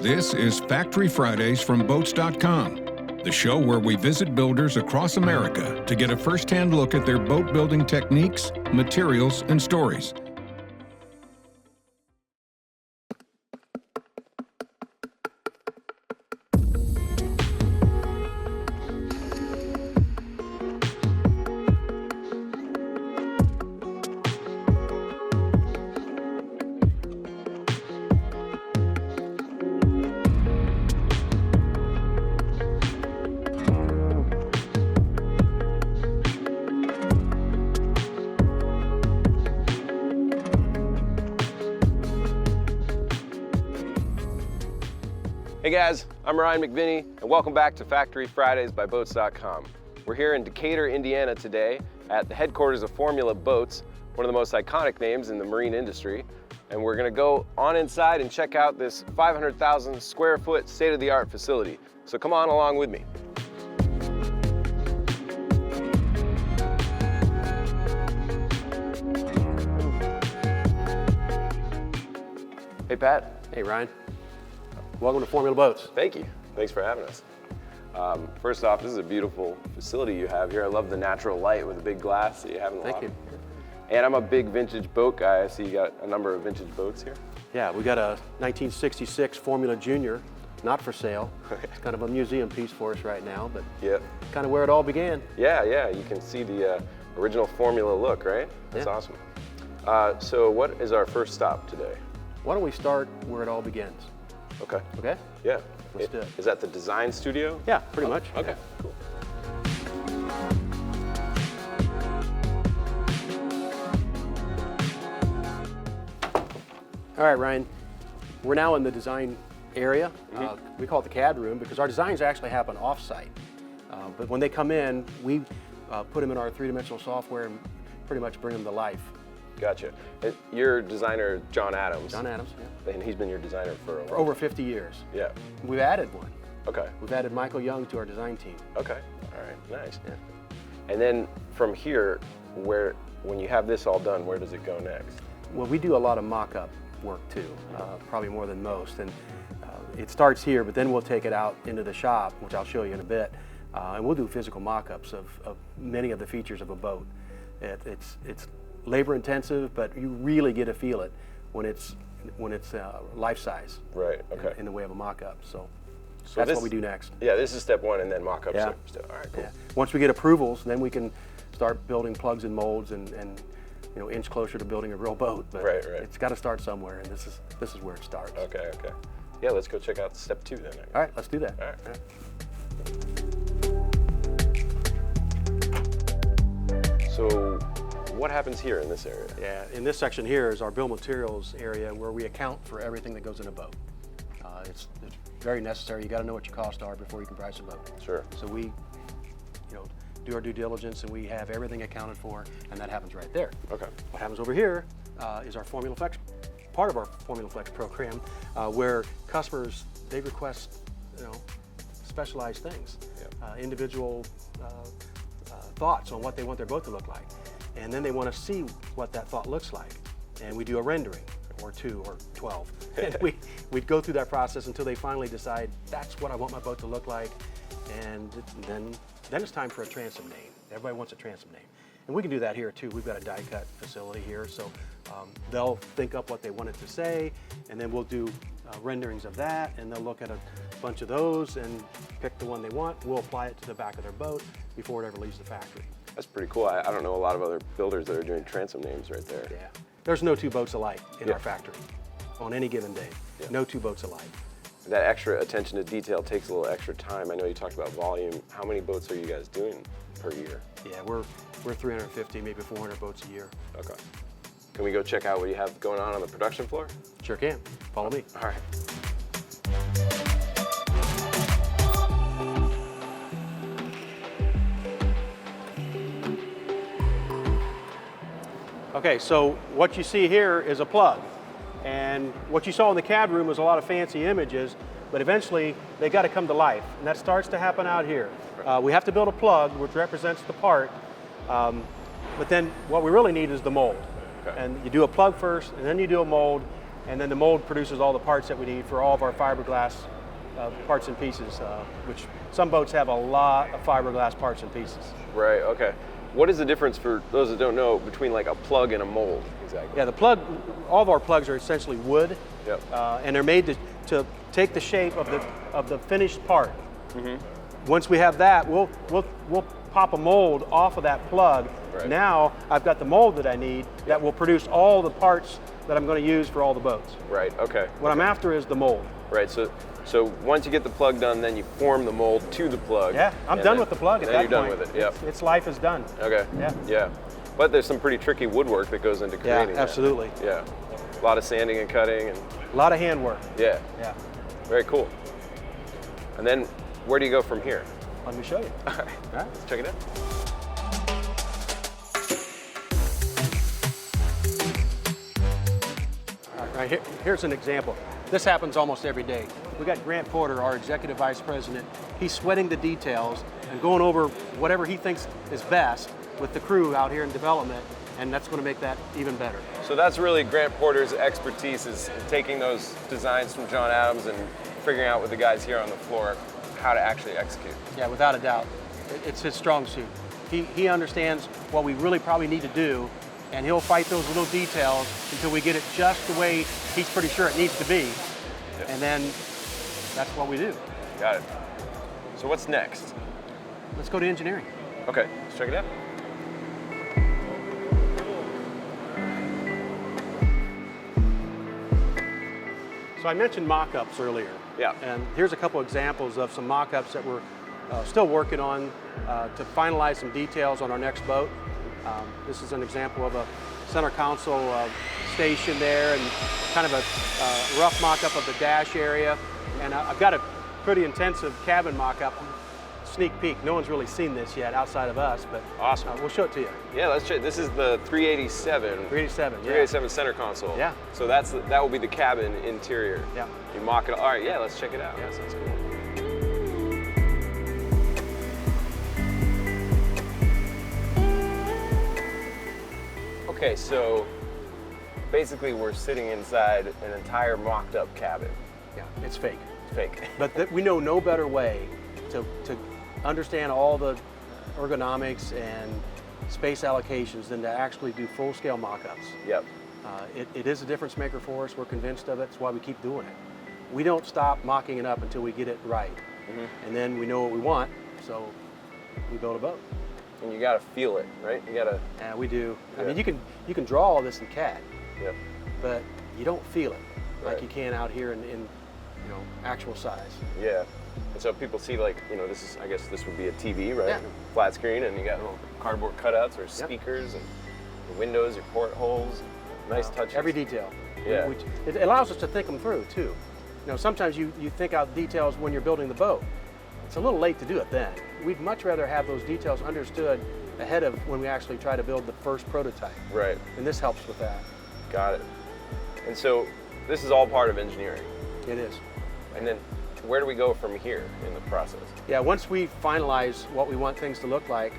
This is Factory Fridays from boats.com, the show where we visit builders across America to get a first-hand look at their boat building techniques, materials, and stories. Hey guys, I'm Ryan McVinney, and welcome back to Factory Fridays by boats.com. We're here in Decatur, Indiana today at the headquarters of Formula Boats, one of the most iconic names in the marine industry. And we're gonna go on inside and check out this 500,000 square foot state-of-the-art facility. So come on along with me. Hey Pat. Hey Ryan. Welcome to Formula Boats. Thank you. Thanks for having us. First off, this is a beautiful facility you have here. I love the natural light with the big glass that you have in the lobby. Thank you. And I'm a big vintage boat guy. I see you got a number of vintage boats here. Yeah, we got a 1966 Formula Junior, not for sale. It's kind of a museum piece for us right now, but yeah, kind of where it all began. Yeah, you can see the original Formula look, right? That's awesome. So what is our first stop today? Why don't we start where it all begins? Okay. Okay? Yeah. Let's do it. Is that the design studio? Yeah, pretty much. Okay, Yeah. cool. All right, Ryan. We're now in the design area. We call it the CAD room because our designs actually happen off-site. But when they come in, we put them in our three-dimensional software and pretty much bring them to life. Gotcha. And your designer, John Adams. John Adams, yeah. And he's been your designer for a while. For over 50 years. Yeah. We've added one. Okay. We've added Michael Young to our design team. Okay. All right. Nice. Yeah. And then from here, when you have this all done, where does it go next? Well, we do a lot of mock-up work too, probably more than most. And it starts here, but then we'll take it out into the shop, which I'll show you in a bit. And we'll do physical mock-ups of many of the features of a boat. It's labor intensive, but you really get to feel it when it's life size. Right. Okay. In the way of a mock-up. So that's what we do next. Yeah, this is step one, and then mock-ups. Yeah. All right. Cool. Yeah. Once we get approvals, then we can start building plugs and molds and inch closer to building a real boat. But Right. It's got to start somewhere, and this is where it starts. Okay. Yeah, let's go check out step 2 then. All right, let's do that. All right. So what happens here in this area? Yeah, in this section here is our bill of materials area where we account for everything that goes in a boat. It's very necessary. You got to know what your costs are before you can price a boat. Sure. So we, do our due diligence and we have everything accounted for, and that happens right there. Okay. What happens over here is our FormulaFlex, part of our FormulaFlex program, where customers, they request, specialized things, individual thoughts on what they want their boat to look like. And then they want to see what that thought looks like. And we do a rendering, or 2 or 12. And we'd go through that process until they finally decide, that's what I want my boat to look like. And then it's time for a transom name. Everybody wants a transom name. And we can do that here too. We've got a die cut facility here. So they'll think up what they want it to say, and then we'll do renderings of that, and they'll look at a bunch of those and pick the one they want. We'll apply it to the back of their boat before it ever leaves the factory. That's pretty cool. I don't know a lot of other builders that are doing transom names right there. Yeah. There's no 2 boats alike in our factory on any given day. Yeah. No 2 boats alike. That extra attention to detail takes a little extra time. I know you talked about volume. How many boats are you guys doing per year? Yeah, we're 350, maybe 400 boats a year. Okay. Can we go check out what you have going on the production floor? Sure can. Follow me. All right. Okay, so what you see here is a plug. And what you saw in the CAD room was a lot of fancy images, but eventually they got to come to life. And that starts to happen out here. We have to build a plug, which represents the part, but then what we really need is the mold. Okay. And you do a plug first, and then you do a mold, and then the mold produces all the parts that we need for all of our fiberglass parts and pieces, which some boats have a lot of fiberglass parts and pieces. Right, okay. What is the difference, for those that don't know, between like a plug and a mold, exactly? Yeah, the plug, all of our plugs are essentially wood, Yep. And they're made to take the shape of the finished part. Once we have that, we'll pop a mold off of that plug. Right. Now I've got the mold that I need that will produce all the parts that I'm going to use for all the boats. Right, okay. What I'm after is the mold. Right, so once you get the plug done, then you form the mold to the plug. Yeah, I'm done with the plug at that point. Then you're done with it, yeah. Its life is done. Okay, yeah. But there's some pretty tricky woodwork that goes into creating Yeah, absolutely. that. Yeah, a lot of sanding and cutting. And A lot of handwork. yeah, Yeah. very cool. And then where do you go from here? Let me show you. All right, let's check it out. All right, here's an example. This happens almost every day. We got Grant Porter, our executive vice president. He's sweating the details and going over whatever he thinks is best with the crew out here in development, and that's going to make that even better. So that's really Grant Porter's expertise, is taking those designs from John Adams and figuring out with the guys here on the floor how to actually execute. Yeah, without a doubt. It's his strong suit. He understands what we really probably need to do, and he'll fight those little details until we get it just the way he's pretty sure it needs to be. Yep. And then that's what we do. Got it. So what's next? Let's go to engineering. Okay, let's check it out. So I mentioned mock-ups earlier. Yeah. And here's a couple examples of some mock-ups that we're still working on to finalize some details on our next boat. This is an example of a center console station there, and kind of a rough mock-up of the dash area. And I've got a pretty intensive cabin mock-up. Sneak peek. No one's really seen this yet outside of us, but Awesome. We'll show it to you. Yeah, let's check. This is the 387. 387. 387 center console. Yeah. So that will be the cabin interior. Yeah. You mock it. All right. Yeah. Let's check it out. Yeah, sounds cool. Okay, so basically we're sitting inside an entire mocked-up cabin. Yeah. It's fake. It's fake. But we know no better way to understand all the ergonomics and space allocations than to actually do full-scale mock-ups. Yep. It is a difference maker for us. We're convinced of it. That's why we keep doing it. We don't stop mocking it up until we get it right. And then we know what we want, so we build a boat. And you gotta feel it, right? You gotta. And we do. I Yeah. mean, you can draw all this in CAD, Yep. but you don't feel it like Right. you can out here in actual size. Yeah. And so people see, like, this is, I guess this would be a TV, right? Yeah. Flat screen, and you got little cardboard cutouts or speakers and the windows, your portholes, nice touches. Every detail. Yeah. It allows us to think them through too. Sometimes you think out details when you're building the boat. It's a little late to do it then. We'd much rather have those details understood ahead of when we actually try to build the first prototype. Right. And this helps with that. Got it. And so this is all part of engineering. It is. And then where do we go from here in the process? Yeah, once we finalize what we want things to look like,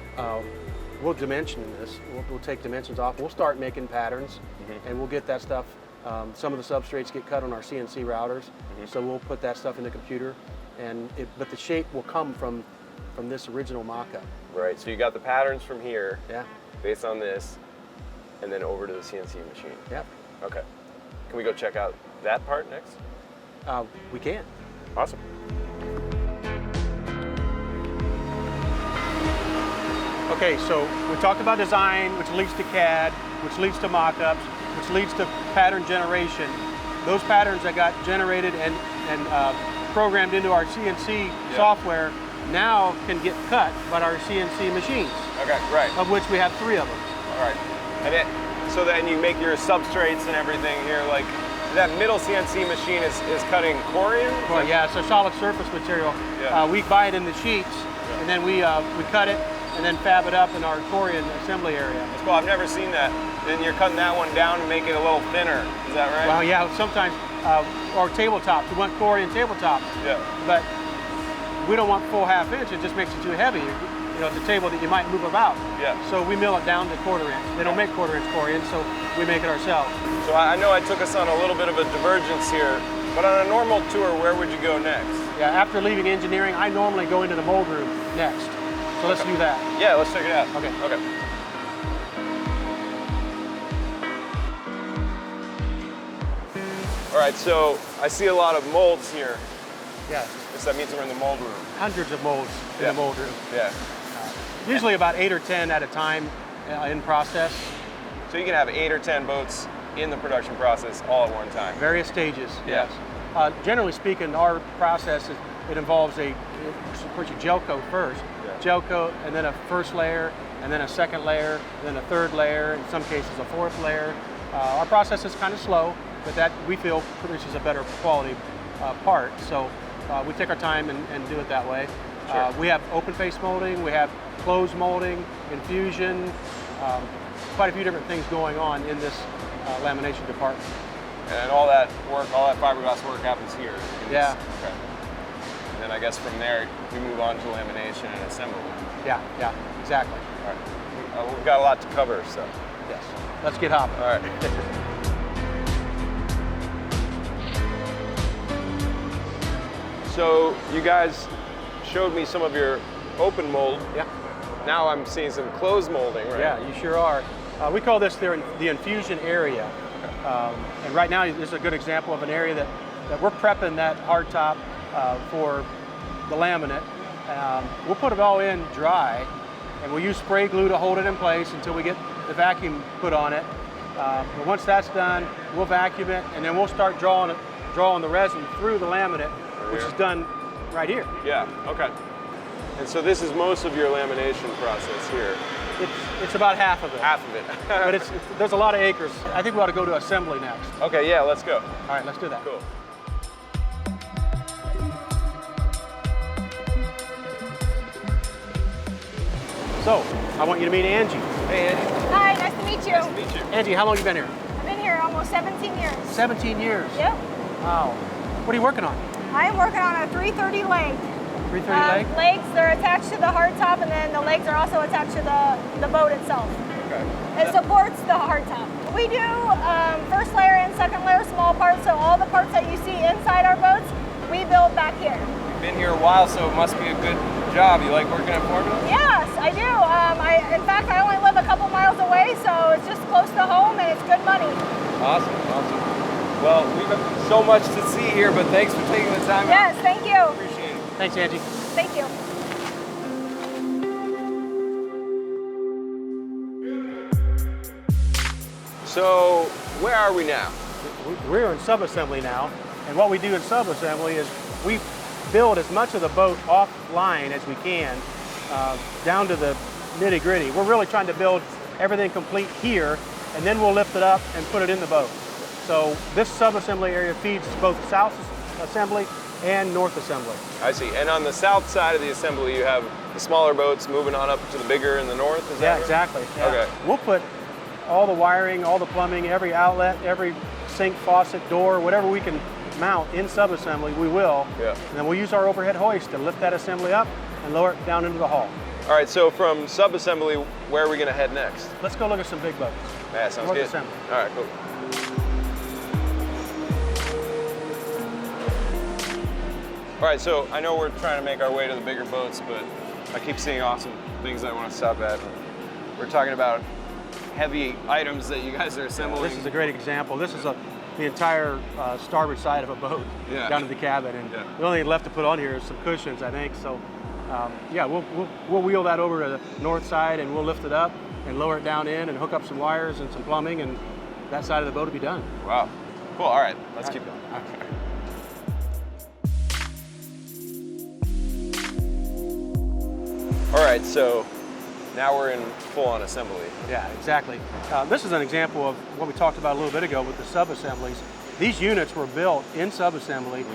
we'll dimension this. We'll take dimensions off. We'll start making patterns, and we'll get that stuff. Some of the substrates get cut on our CNC routers, so we'll put that stuff in the computer. But the shape will come from this original mock-up. Right. So you got the patterns from here, Yeah. based on this, and then over to the CNC machine. Yeah. Okay. Can we go check out that part next? We can. Awesome. Okay, so we talked about design, which leads to CAD, which leads to mock-ups, which leads to pattern generation. Those patterns that got generated and programmed into our CNC software now can get cut by our CNC machines, Okay, right. of which we have 3 of them. All right. So then you make your substrates and everything here, like that middle CNC machine is cutting Corian? Well, yeah, it's a solid surface material. Yeah. We buy it in the sheets, and then we cut it and then fab it up in our Corian assembly area. That's cool. I've never seen that. Then you're cutting that one down to make it a little thinner. Is that right? Well, yeah, sometimes, or tabletops. We want Corian tabletops. Yeah. But we don't want full 1/2 inch. It just makes it too heavy. It's a table that you might move about. Yeah. So we mill it down to 1/4 inch. They don't make 1/4 inch Corian, so we make it ourselves. So I know I took us on a little bit of a divergence here, but on a normal tour, where would you go next? Yeah, after leaving engineering, I normally go into the mold room next. So let's do that. Yeah, let's check it out. Okay. Okay. All right, so I see a lot of molds here. Yeah. That means we're in the mold room. Hundreds of molds in the mold room. Yeah. Usually about 8 or 10 at a time in process. So you can have 8 or 10 boats in the production process all at one time. Various stages, Yeah. yes. Generally speaking, our process, it involves of course, you gel coat first. Yeah. Gel coat, and then a first layer, and then a second layer, and then a third layer, in some cases a fourth layer. Our process is kind of slow, but that we feel produces a better quality part. So we take our time and do it that way. Sure. We have open face molding, we have closed molding, infusion, quite a few different things going on in this lamination department. And all that work, all that fiberglass work happens here. Yeah. Okay. And then I guess from there, we move on to lamination and assembly. Yeah, exactly. All right. We've got a lot to cover, so. Yes. Let's get hopping. All right. So you guys showed me some of your open mold. Yeah. Now I'm seeing some closed molding, right? Yeah, you sure are. We call this the infusion area. And right now, this is a good example of an area that we're prepping that hard top for the laminate. We'll put it all in dry, and we'll use spray glue to hold it in place until we get the vacuum put on it. But once that's done, we'll vacuum it, and then we'll start drawing the resin through the laminate, which is done right here. Yeah, okay. And so this is most of your lamination process here. It's about half of it. Half of it. But there's a lot of acres. I think we ought to go to assembly next. Okay, yeah, let's go. All right, let's do that. Cool. So, I want you to meet Angie. Hey, Angie. Hi, nice to meet you. Nice to meet you. Angie, how long have you been here? I've been here almost 17 years. 17 years. Yep. Wow. What are you working on? I am working on a 330 leg. 330 leg? Legs, they're attached to the hardtop, and then the legs are also attached to the boat itself. Okay. It supports the hardtop. We do first layer and second layer small parts, so all the parts that you see inside our boats, we build back here. You've been here a while, so it must be a good job. You like working at Formula? Yes, I do. In fact, I only live a couple miles away, so it's just close to home, and it's good money. Awesome, awesome. Well, we've got so much to see here, but thanks for taking the time. Yes, thank you. Appreciate it. Thanks, Angie. Thank you. So, where are we now? We're in subassembly now, and what we do in subassembly is we build as much of the boat offline as we can, down to the nitty-gritty. We're really trying to build everything complete here, and then we'll lift it up and put it in the boat. So this subassembly area feeds both south assembly and north assembly. I see. And on the south side of the assembly, you have the smaller boats moving on up to the bigger in the north, is that right? Exactly. Yeah. Okay. We'll put all the wiring, all the plumbing, every outlet, every sink, faucet, door, whatever we can mount in subassembly, we will. Yeah. And then we'll use our overhead hoist to lift that assembly up and lower it down into the hull. All right, so from subassembly, where are we going to head next? Let's go look at some big boats. Yeah, sounds North good. assembly. All right, cool. All right, so I know we're trying to make our way to the bigger boats, but I keep seeing awesome things I want to stop at. We're talking about heavy items that you guys are assembling. This is a great example. This is the entire starboard side of a boat down to the cabin, and the only thing left to put on here is some cushions, I think. So, yeah, we'll wheel that over to the north side, and we'll lift it up and lower it down in and hook up some wires and some plumbing, and that side of the boat will be done. Wow, cool. All right, let's keep going. Okay. All right, so now we're in full-on assembly. Yeah, exactly. This is an example of what we talked about a little bit ago with the sub-assemblies. These units were built in sub-assembly,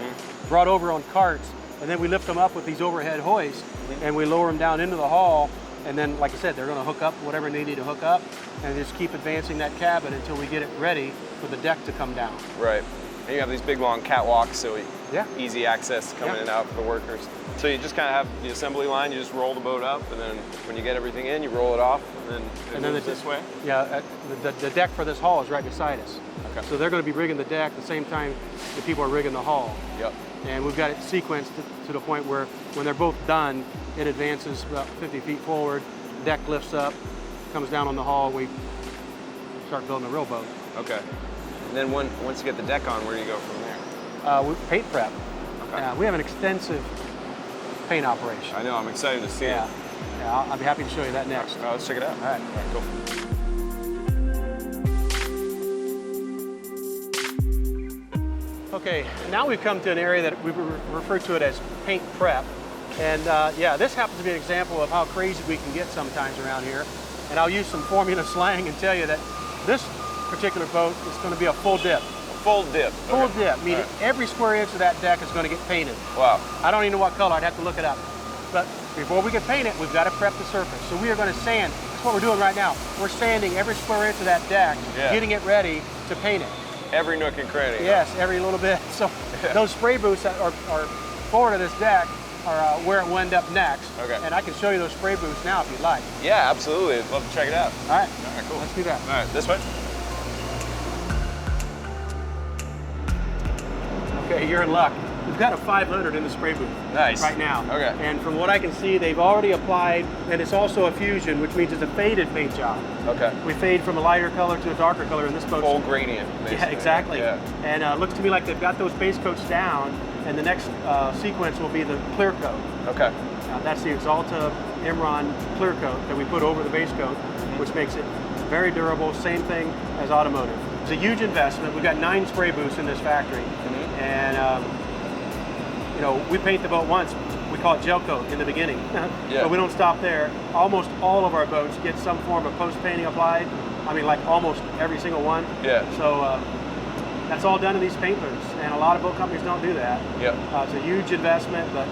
brought over on carts, and then we lift them up with these overhead hoists, and we lower them down into the hull, and then, like I said, they're going to hook up whatever they need to hook up, and just keep advancing that cabin until we get it ready for the deck to come down. Right. And you have these big, long catwalks, so Yeah. easy access coming in and out for the workers. So you just kind of have the assembly line, you just roll the boat up, and then when you get everything in, you roll it off, and then moves this way? Yeah, the deck for this hull is right beside us. Okay. So they're going to be rigging the deck the same time the people are rigging the hull. Yep. And we've got it sequenced to the point where when they're both done, it advances about 50 feet forward, deck lifts up, comes down on the hull, we start building a real boat. Okay. And then once you get the deck on, where do you go from there? We paint prep. Okay. We have an extensive paint operation. I know, I'm excited to see it. Yeah, I'll be happy to show you that next. Let's check it out. All right, cool. Okay, now we've come to an area that we refer to it as paint prep. And yeah, this happens to be an example of how crazy we can get sometimes around here. And I'll use some formula slang and tell you that this particular boat is going to be a full dip. Full dip. Full dip, meaning every square inch of that deck is going to get painted. Wow. I don't even know what color, I'd have to look it up. But before we can paint it, we've got to prep the surface. So we are going to sand. That's what we're doing right now. We're sanding every square inch of that deck, getting it ready to paint it. Every nook and cranny. Yes, every little bit. So those spray booths that are forward of this deck are where it will end up next. Okay. And I can show you those spray booths now if you'd like. Yeah, absolutely. I'd love to check it out. All right. All right, cool. Let's do that. All right, this way? Okay, you're in luck. We've got a 500 in the spray booth right now. Okay. And from what I can see, they've already applied, and it's also a fusion, which means it's a faded paint job. Okay. We fade from a lighter color to a darker color in this boat. Full gradient, basically. Yeah, exactly. Yeah. And it looks to me like they've got those base coats down, and the next sequence will be the clear coat. Okay. That's the Exalta Imron clear coat that we put over the base coat, which makes it very durable, same thing as automotive. It's a huge investment. We've got 9 spray booths in this factory, and you know, we paint the boat once. We call it gel coat in the beginning, but we don't stop there. Almost all of our boats get some form of post-painting applied. I mean, like almost every single one. Yeah. So that's all done in these paint booths, and a lot of boat companies don't do that. Yep. It's a huge investment, but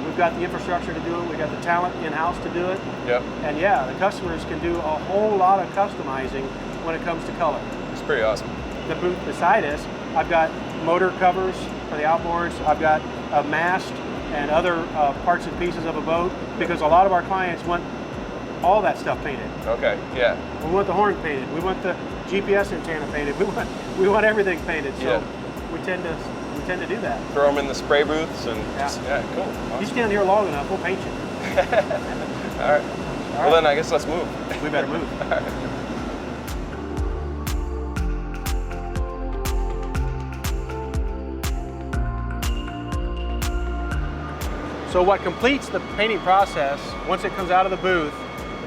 we've got the infrastructure to do it. We've got the talent in-house to do it. Yep. And yeah, the customers can do a whole lot of customizing when it comes to color. It's pretty awesome. The booth beside us, I've got motor covers for the outboards. I've got a mast and other parts and pieces of a boat, because a lot of our clients want all that stuff painted. Okay, yeah. We want the horn painted. We want the GPS antenna painted. We want everything painted. So we tend to do that. Throw them in the spray booths and cool. Awesome. You stand here long enough, we'll paint you. All right. Well then I guess let's move. We better move. All right. So what completes the painting process, once it comes out of the booth,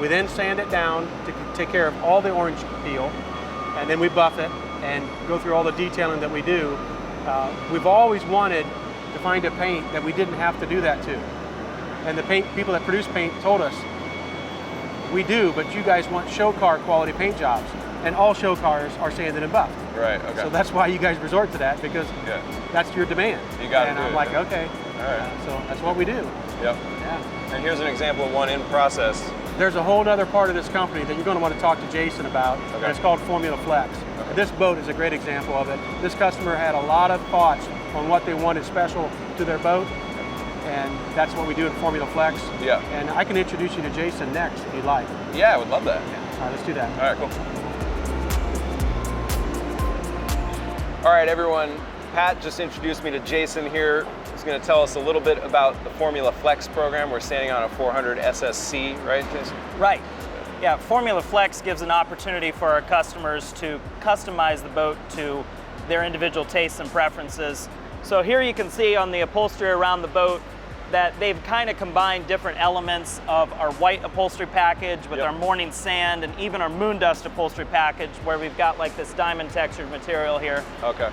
we then sand it down to take care of all the orange peel, and then we buff it and go through all the detailing that we do. We've always wanted to find a paint that we didn't have to do that to. And the paint people that produce paint told us, we do, but you guys want show car quality paint jobs. And all show cars are sanded and buffed. Right, okay. So that's why you guys resort to that, because that's your demand. You got to and do I'm it, like, okay. All right. So that's what we do. Yep. Yeah. And here's an example of one in process. There's a whole other part of this company that you're going to want to talk to Jason about, and it's called FormulaFlex. Okay. This boat is a great example of it. This customer had a lot of thoughts on what they wanted special to their boat, and that's what we do in FormulaFlex. Yeah. And I can introduce you to Jason next if you'd like. Yeah, I would love that. All right, let's do that. All right, cool. All right, everyone. Pat just introduced me to Jason here. He's going to tell us a little bit about the FormulaFlex program. We're standing on a 400 SSC, right, Jason? Right. Yeah, FormulaFlex gives an opportunity for our customers to customize the boat to their individual tastes and preferences. So here you can see on the upholstery around the boat that they've kind of combined different elements of our white upholstery package with our morning sand and even our moon dust upholstery package, where we've got like this diamond textured material here. Okay.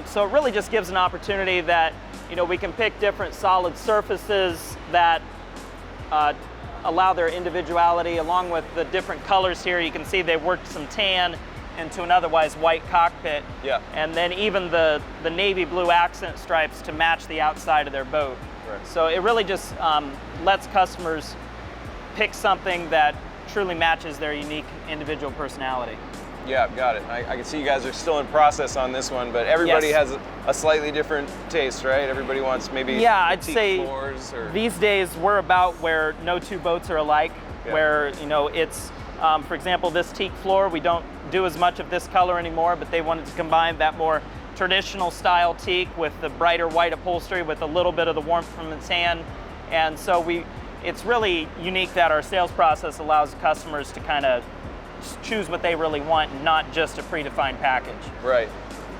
So it really just gives an opportunity that, you know, we can pick different solid surfaces that allow their individuality, along with the different colors here. You can see they've worked some tan into an otherwise white cockpit. Yeah. And then even the navy blue accent stripes to match the outside of their boat. Right. So it really just lets customers pick something that truly matches their unique individual personality. Yeah, got it. I can see you guys are still in process on this one, but everybody Yes. has a slightly different taste, right? Everybody wants maybe I'd antique say floors or... these days we're about where no two boats are alike, Yeah. where, you know, it's, for example, this teak floor, we don't do as much of this color anymore, but they wanted to combine that more traditional style teak with the brighter white upholstery with a little bit of the warmth from the tan. And so it's really unique that our sales process allows customers to kind of choose what they really want, and not just a predefined package. Right.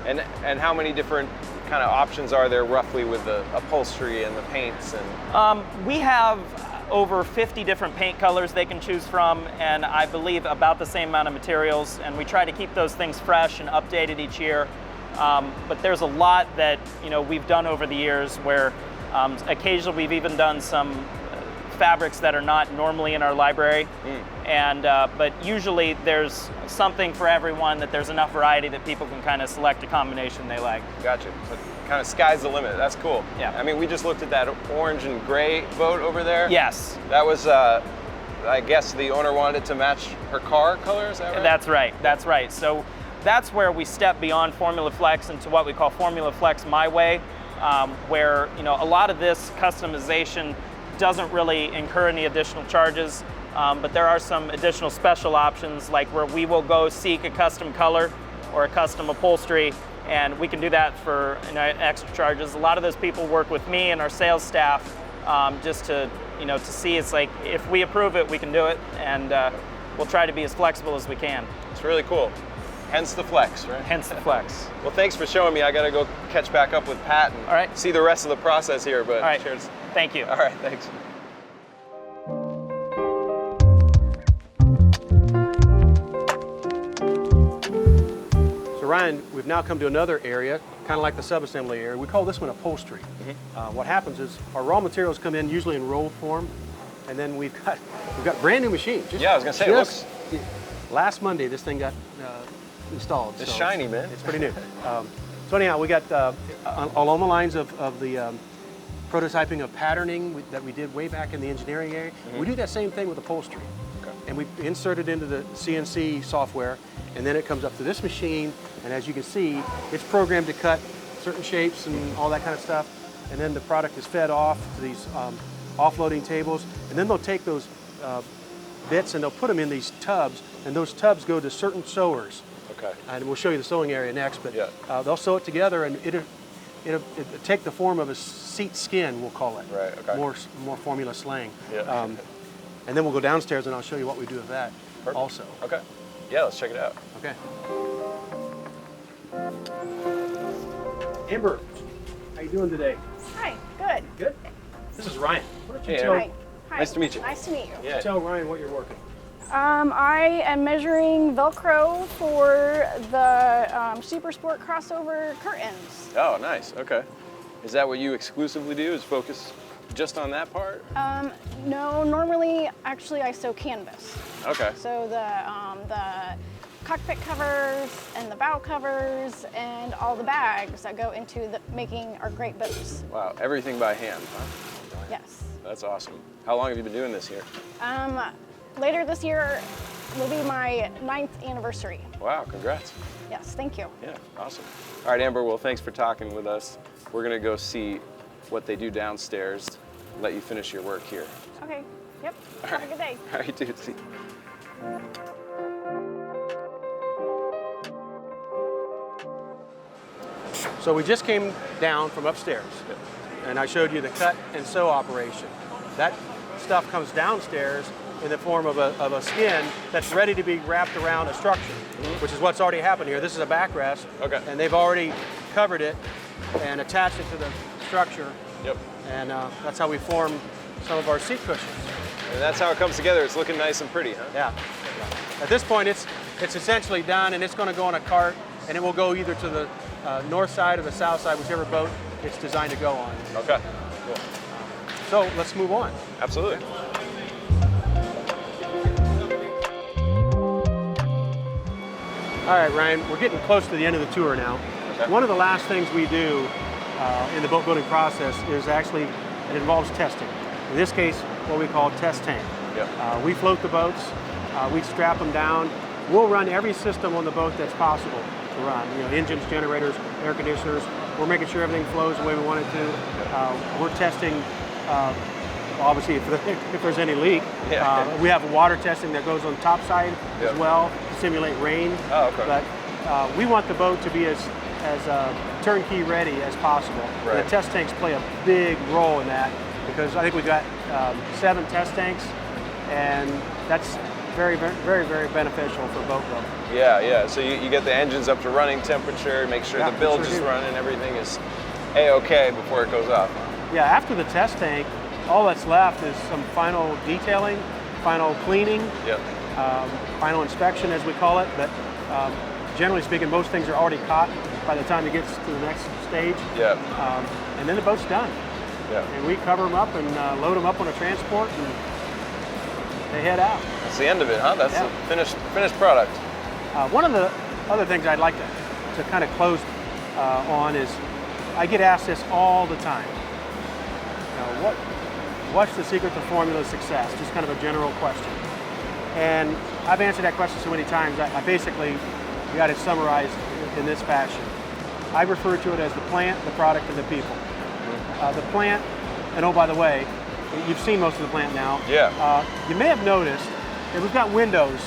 And how many different kind of options are there roughly with the upholstery and the paints? And We have over 50 different paint colors they can choose from, and I believe about the same amount of materials, and we try to keep those things fresh and updated each year. But there's a lot that, you know, we've done over the years where occasionally we've even done some fabrics that are not normally in our library. And but usually there's something for everyone, that there's enough variety that people can kind of select a combination they like. Gotcha. So kind of sky's the limit. That's cool. Yeah. I mean, we just looked at that orange and gray boat over there. Yes. That was, I guess the owner wanted it to match her car color, is that right? That's right, that's right. So that's where we step beyond FormulaFlex into what we call FormulaFlex MyWay, where, you know, a lot of this customization doesn't really incur any additional charges, but there are some additional special options, like where we will go seek a custom color or a custom upholstery, and we can do that for, you know, extra charges. A lot of those people work with me and our sales staff just to, you know, to see, it's like, if we approve it, we can do it, and we'll try to be as flexible as we can. It's really cool. Hence the flex, right? Hence the flex. Well, thanks for showing me. I got to go catch back up with Pat and All right. see the rest of the process here. But All right. cheers. Thank you. All right, thanks. So Ryan, we've now come to another area, kind of like the subassembly area. We call this one upholstery. What happens is our raw materials come in usually in roll form, and then we've got brand new machines. Yeah, I was gonna say, it looks... Last Monday, this thing got installed. It's shiny, man. It's pretty new. So anyhow, we got along the lines of the prototyping of patterning that we did way back in the engineering area. We do that same thing with upholstery. Okay. And we insert it into the CNC software, and then it comes up to this machine, and as you can see, it's programmed to cut certain shapes and all that kind of stuff, and then the product is fed off to these offloading tables, and then they'll take those bits and they'll put them in these tubs, and those tubs go to certain sewers. Okay. And we'll show you the sewing area next, but Yeah. they'll sew it together, and it'll take the form of a seat skin, we'll call it. Right, okay. More formula slang. Yeah. And then we'll go downstairs and I'll show you what we do with that also. Okay. Yeah, let's check it out. Okay. Amber, how you doing today? Hi, good. Good. This is Ryan. Why don't you Hey, tell, Amber. Hi. Nice to meet you. Nice to meet you. Yeah. tell Ryan what you're working? I am measuring Velcro for the Super Sport crossover curtains. Oh, nice. Okay. Is that what you exclusively do? Is focus just on that part? No, normally, actually, I sew canvas. Okay. So the cockpit covers and the bow covers and all the bags that go into making our great boats. Wow. Everything by hand, huh? Yes. That's awesome. How long have you been doing this here? Later this year will be my 9th anniversary. Wow. Congrats. Yes, thank you. Yeah. Awesome. All right, Amber. Well, thanks for talking with us. We're gonna go see what they do downstairs. Let you finish your work here. Okay. Yep. Have a good day. All right, dude. See. So we just came down from upstairs, and I showed you the cut and sew operation. That stuff comes downstairs in the form of a skin that's ready to be wrapped around a structure, which is what's already happened here. This is a backrest, Okay. and they've already covered it and attached it to the structure, Yep. and that's how we form some of our seat cushions. And that's how it comes together. It's looking nice and pretty, huh? Yeah. At this point, it's essentially done, and it's going to go on a cart, and it will go either to the north side or the south side, whichever boat it's designed to go on. Okay. Cool. So let's move on. Absolutely. All right, Ryan, we're getting close to the end of the tour now. Okay. One of the last things we do in the boat building process is actually, it involves testing. In this case, what we call test tank. Yep. We float the boats, we strap them down we'll run every system on the boat that's possible to run. You know, engines, generators, air conditioners. We're making sure everything flows the way we want it to. We're testing, obviously, if there's any leak. We have water testing that goes on top side as well to simulate rain. Oh, okay. But we want the boat to be as turnkey ready as possible. Right. And the test tanks play a big role in that, because I think we've got 7 test tanks, and that's very, very, very beneficial for boat building. Yeah. So you get the engines up to running temperature, make sure the bilge is running, everything is A-OK before it goes off. Yeah, after the test tank, all that's left is some final detailing, final cleaning, final inspection, as we call it. But generally speaking, most things are already caught by the time it gets to the next stage. And then the boat's done. And we cover them up and load them up on a transport, and they head out. That's the end of it, huh? That's the finished product. One of the other things I'd like to kind of close on is, I get asked this all the time. You know, what's the secret to formula success? Just kind of a general question. And I've answered that question so many times, I basically got it summarized in this fashion. I refer to it as the plant, the product, and the people. The plant, and oh, by the way, you've seen most of the plant now. You may have noticed that we've got windows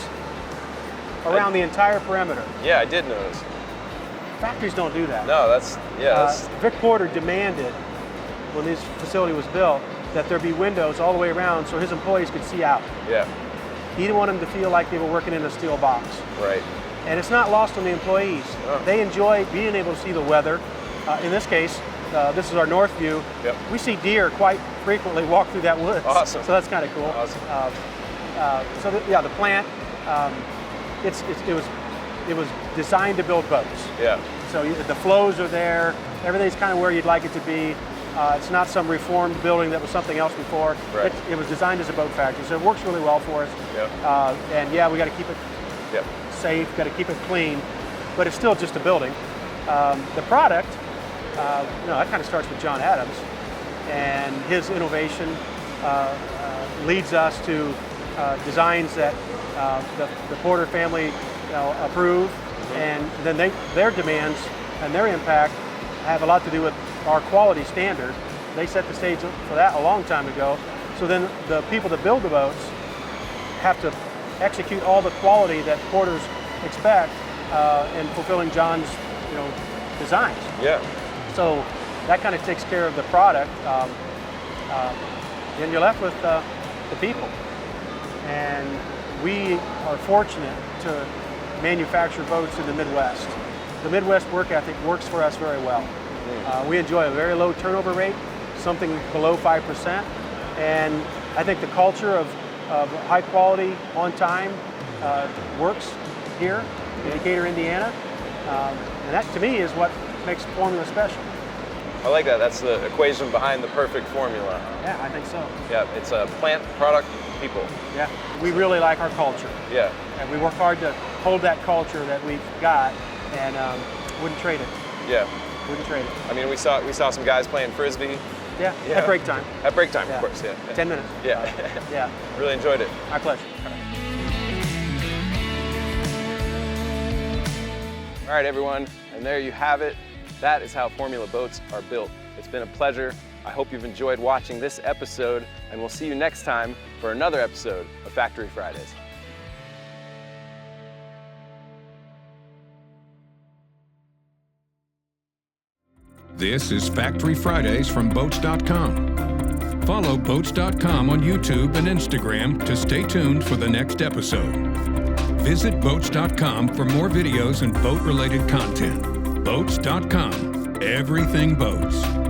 around the entire perimeter. Yeah, I did notice. Factories don't do that. No, that's. Vic Porter demanded, when this facility was built, that there be windows all the way around so his employees could see out. He didn't want them to feel like they were working in a steel box. Right. And it's not lost on the employees. They enjoy being able to see the weather. In this case, this is our north view. We see deer quite frequently walk through that woods. Awesome. So that's kind of cool. The plant, it was designed to build boats. So the flows are there. Everything's kind of where you'd like it to be. It's not some reformed building that was something else before. It was designed as a boat factory, so it works really well for us. And we got to keep it safe, got to keep it clean, but it's still just a building. The product, that kind of starts with John Adams, and his innovation leads us to designs that the Porter family approve, and then their demands and their impact have a lot to do with our quality standard. They set the stage for that a long time ago. So then the people that build the boats have to execute all the quality that Porters expect in fulfilling John's designs. So that kind of takes care of the product. Then you're left with the people. And we are fortunate to manufacture boats in the Midwest. The Midwest work ethic works for us very well. We enjoy a very low turnover rate, something below 5%. And I think the culture of high quality, on time, works here in Decatur, Indiana. And that, to me, is what makes formula special. I like that. That's the equation behind the perfect formula. Yeah, I think so. Yeah, it's a plant, product, people. Yeah, we really like our culture. And we work hard to hold that culture that we've got, and wouldn't trade it. Wouldn't trade it. I mean, we saw some guys playing frisbee. At break time. At break time, of course. 10 minutes. Really enjoyed it. My pleasure. All right, everyone, and there you have it. That is how Formula boats are built. It's been a pleasure. I hope you've enjoyed watching this episode, and we'll see you next time for another episode of Factory Fridays. This is Factory Fridays from boats.com. Follow boats.com on YouTube and Instagram to stay tuned for the next episode. Visit boats.com for more videos and boat-related content. Boats.com. Everything boats.